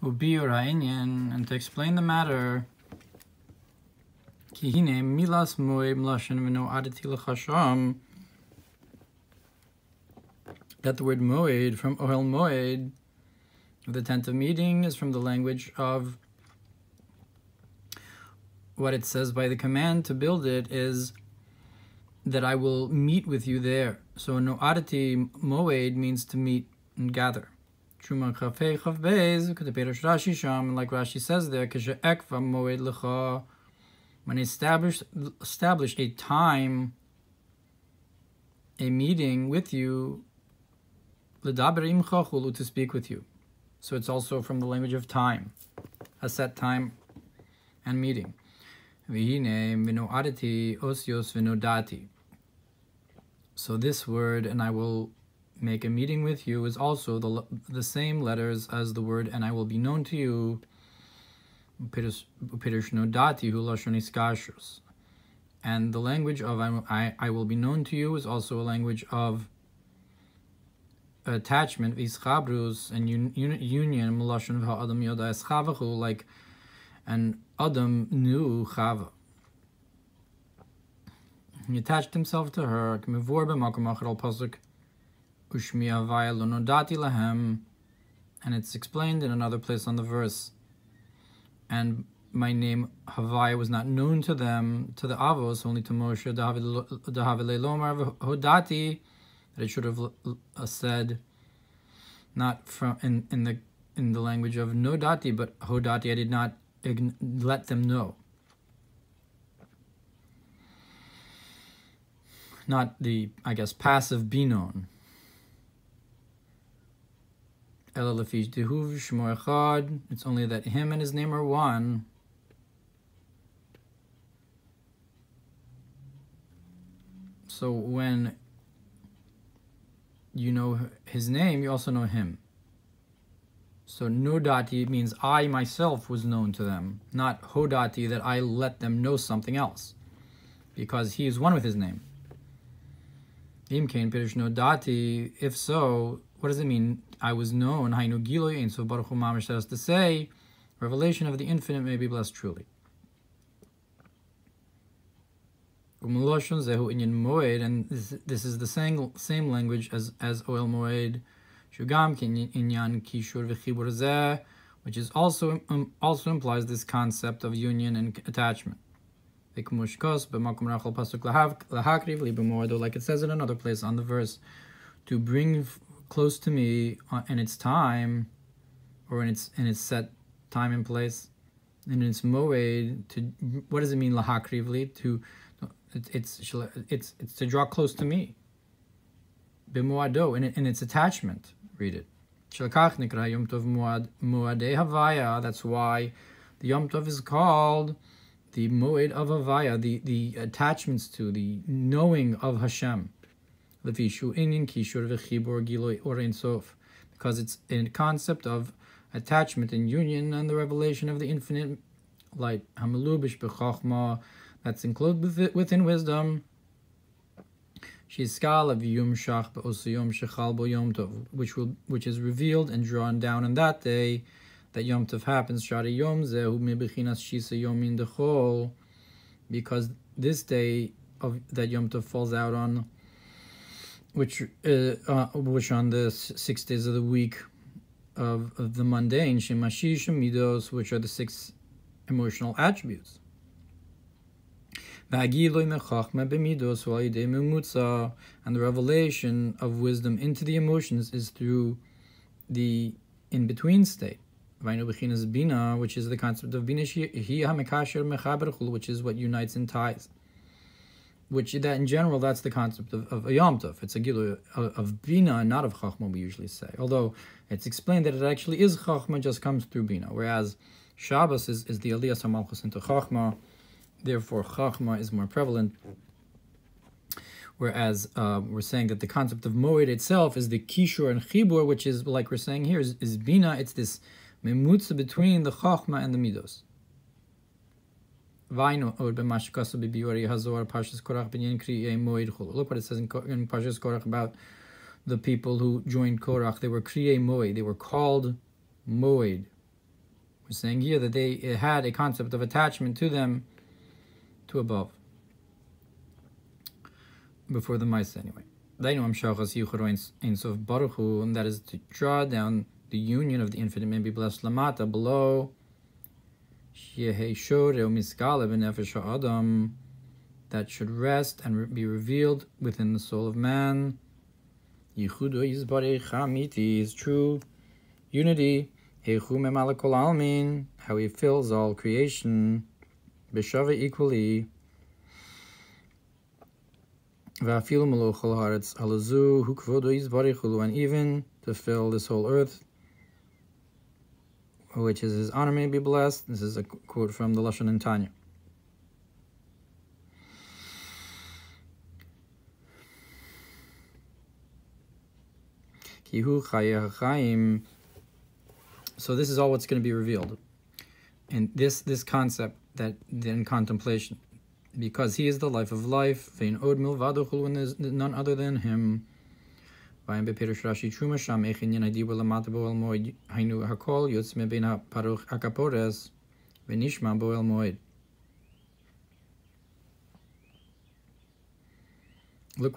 Ubiur Ha'inyan, and to explain the matter, Kihine milas moed mlashen v'no adati l'chasham, that the word moed from ohel moed, the tent of meeting, is from the language of what it says by the command to build it is that I will meet with you there. So no adati moed means to meet and gather. Truma chafei chavbeis, Rashi sham, like Rashi says there, kashe ekva moed lecha, when I establish a time, a meeting with you, l'daber imcha chulu, to speak with you. So it's also from the language of time, a set time and meeting. V'hine v'no adati osios v'no dati. So this word, and I will make a meeting with you, is also the same letters as the word, and I will be known to you. And the language of I will be known to you is also a language of attachment, and union, like an Adam knew Chava. He attached himself to her, and it's explained in another place on the verse. And my name Havai was not known to them, to the Avos, only to Moshe, Hodati, that it should have said, not from in the language of no dati, but Hodati, I did not let them know. Not the, I guess, passive be known. It's only that him and his name are one. So when you know his name, you also know him. So nodati means I myself was known to them, not hodati, that I let them know something else, because he is one with his name. If so, what does it mean? I was known. And so Baruch Hu Mamash has to say, revelation of the infinite may be blessed truly. And this is the same language as Oel Moed, which is also implies this concept of union and attachment. Like it says in another place on the verse, to bring close to me in its time, or in its set time and place, in its moed. To what does it mean lahakrivli? It's to draw close to me. B'moado, in its attachment. Read it. Shalkach nikra Yom Tov moadei havaya. That's why the Yom Tov is called the moed of havaya, the attachments to, the knowing of Hashem. Because it's a concept of attachment and union and the revelation of the infinite light. That's enclosed within wisdom. Which is revealed and drawn down on that day that Yom Tov happens. Because this day that Yom Tov falls out on, which on the 6 days of the week of the mundane, Shemashish Midos, which are the 6 emotional attributes. And the revelation of wisdom into the emotions is through the in-between state, which is the concept of bina, which is what unites and ties. Which that in general, that's the concept of a Yom Tov. It's a gilu of bina, not of chachma, we usually say. Although it's explained that it actually is chachma, just comes through bina. Whereas Shabbos is the aliyas hamalchus into chachma, therefore chachma is more prevalent. Whereas we're saying that the concept of moed itself is the kishur and chibur, which is, like we're saying here, is bina. It's this memutza between the chachma and the midos. Look what it says in Parshas Korach about the people who joined Korach. They were kriyei moed. They were called moed. We're saying here that they had a concept of attachment to them, to above, before the mice anyway. And that is to draw down the union of the infinite, maybe blessed lamata below, that should rest and be revealed within the soul of man. Yehud is true unity, how he fills all creation, b'shava equally. And even to fill this whole earth, which is his honor may be blessed. This is a quote from the Lashon and Tanya. So this is all what's going to be revealed. And this concept that in contemplation, because he is the life of life, when there's none other than him. Look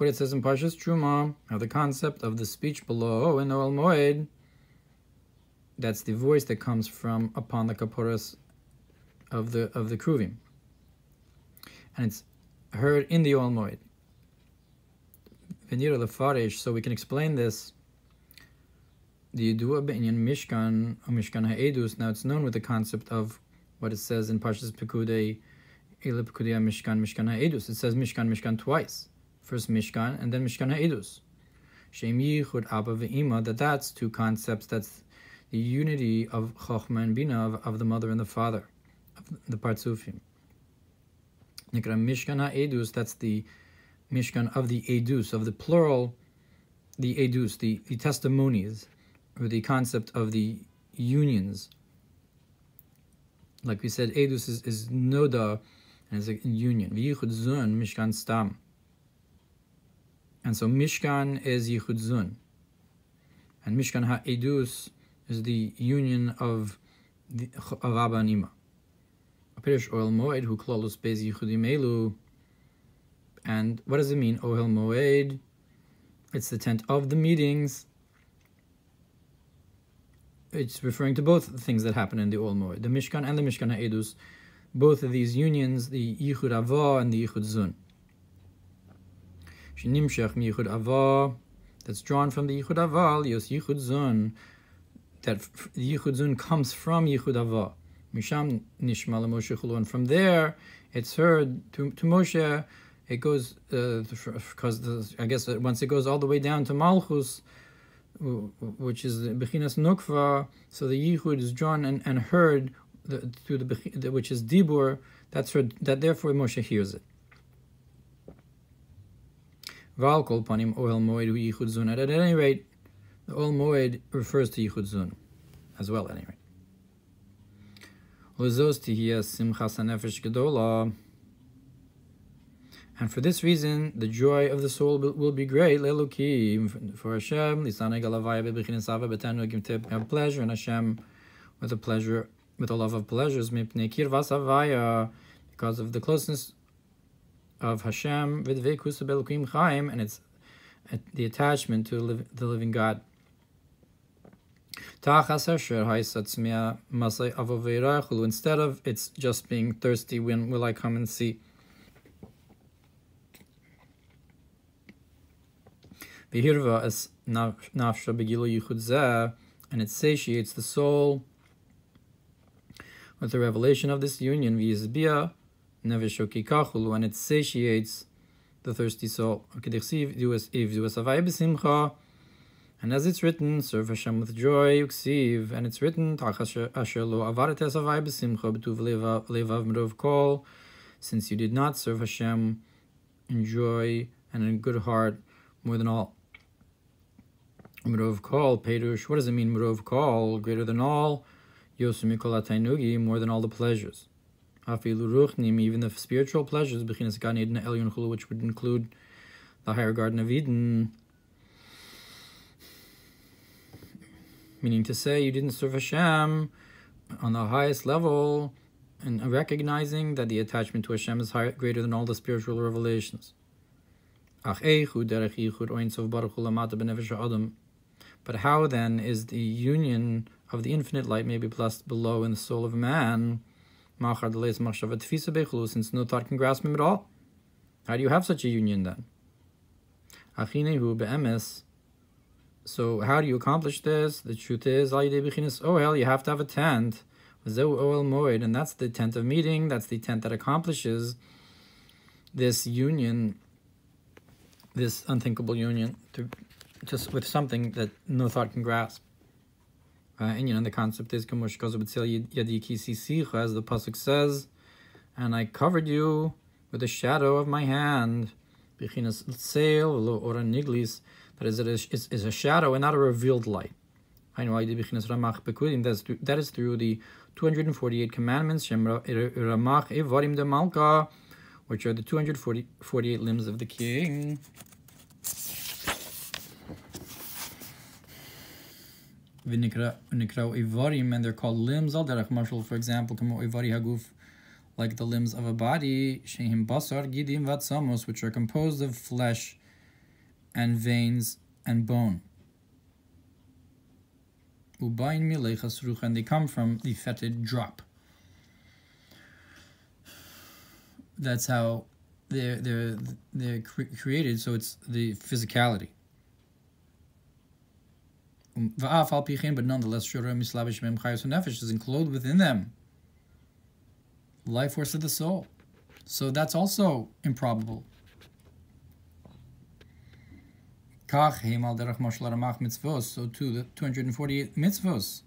what it says in Parshas Truma, how the concept of the speech below in Oel Moed, that's the voice that comes from upon the kaporas of the kruvim, and it's heard in the Oel Moed. So we can explain this. The Yidua be'inyan Mishkan or Mishkan ha'edus. Now it's known with the concept of what it says in Parshas Pekudei, Ele Pekudei Mishkan ha'edus. It says Mishkan twice. First Mishkan and then Mishkan ha'edus. Shem Yichud Abba ve'ima. That's two concepts. That's the unity of Chochmah and Bina, of the mother and the father, of the Partzufim. Nikra Mishkan ha'edus. That's the Mishkan of the edus, of the plural, the edus, the testimonies, or the concept of the unions. Like we said, edus is noda, and is a union. Yichud zun, Mishkan stam. And so Mishkan is Yichud zun. And Mishkan ha-edus is the union of Abba and Ima. Apirish Oel Moed, hu klolus bez Yichudim elu. And what does it mean, Ohel Moed? It's the tent of the meetings. It's referring to both the things that happen in the Ohel Moed, the Mishkan and the Mishkan HaEdus, both of these unions, the Yichud Avah and the Yichud Zun. Shenimshech mi Yichud Avah, that's drawn from the Yichud Avah, Yos Yichud Zun, that the Yichud Zun comes from Yichud Avah. Misham Nishma LaMoshe Chulu, and from there it's heard to Moshe. It goes, because I guess once it goes all the way down to Malchus, which is the Bechinas Nukva, so the Yichud is drawn and heard through the which is Dibur, that's heard, that therefore Moshe hears it. Val kol panim Ohel Moed hu Yichud Zun. At any rate, the Ohel Moed refers to Yichud Zun as well, at any rate. Lezos tihiyah simchas hanefesh gedola. And for this reason, the joy of the soul will be great. Le'elokim, for Hashem, lisanei galavaya bebechinesava betanu gimteb, have pleasure in Hashem with a pleasure, with a love of pleasures, mipnei kirvas avaya, because of the closeness of Hashem, v'dveikus be'elokim chaim, and it's the attachment to the living God. Instead of it's just being thirsty, when will I come and see? And it satiates the soul with the revelation of this union, and it satiates the thirsty soul. And as it's written, serve Hashem with joy, and it's written, since you did not serve Hashem in joy and in good heart more than all. Murov kol, Perush, what does it mean, Murov kol, greater than all, Yosumi kol atainugi, more than all the pleasures. Afilu ruchnim, even the spiritual pleasures, Bechinas Gan Eden Elyon Chulu, which would include the higher Garden of Eden. Meaning to say, you didn't serve Hashem on the highest level, and recognizing that the attachment to Hashem is greater than all the spiritual revelations. But how then is the union of the infinite light may be blessed below in the soul of man, since no thought can grasp him at all? How do you have such a union then? So how do you accomplish this? The truth is, you have to have a tent, and that's the tent of meeting. That's the tent that accomplishes this union, this unthinkable union, just with something that no thought can grasp. And the concept is, as the pasuk says, and I covered you with the shadow of my hand. That is, it is a shadow and not a revealed light. That is through the 248 commandments, which are the 248 limbs of the king. And they're called limbs. For example, like the limbs of a body, which are composed of flesh and veins and bone. And they come from the fetid drop. That's how they're created, so it's the physicality. But nonetheless, is enclosed within them. Life force of the soul. So that's also improbable. So too, the 248 mitzvos.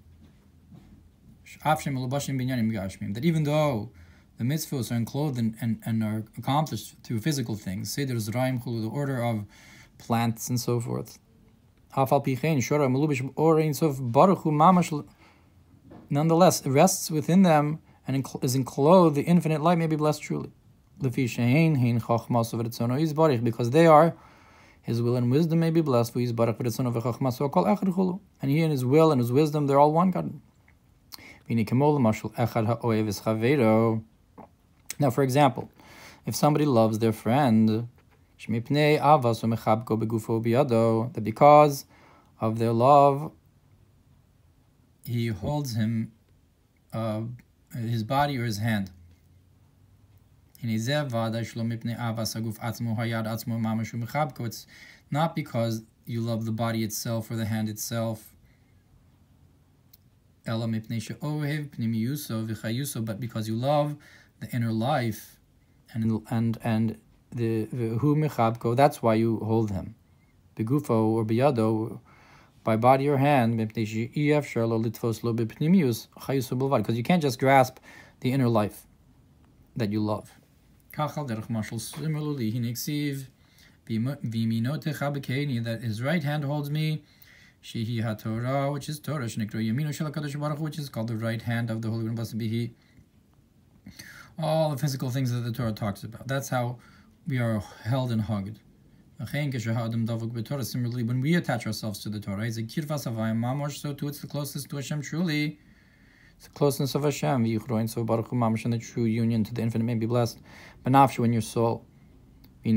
That even though the mitzvos are enclosed and are accomplished through physical things, say there's the order of plants and so forth. Nonetheless, it rests within them and is enclosed, the infinite light may be blessed truly. Because they are, his will and wisdom may be blessed. And he and his will and his wisdom, they're all one God. Now, for example, if somebody loves their friend, that because of their love, he holds him, his body or his hand. It's not because you love the body itself or the hand itself, but because you love the inner life, and the hu mechabko, that's why you hold him. Begufo or biyado, by body or hand, because you can't just grasp the inner life that you love. Similarly, that his right hand holds me, which is Torah, which is called the right hand of the Holy One, blessed be He. All the physical things that the Torah talks about. That's how we are held and hugged. Similarly, when we attach ourselves to the Torah, so too it's the closest to Hashem truly. It's the closeness of Hashem, and the true union to the infinite may be blessed. Benafshu, in your soul. Now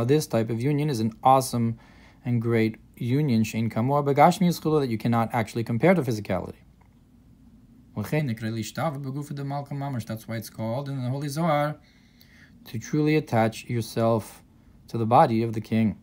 this type of union is an awesome and great union, that you cannot actually compare to physicality. That's why it's called in the Holy Zohar to truly attach yourself to the body of the king.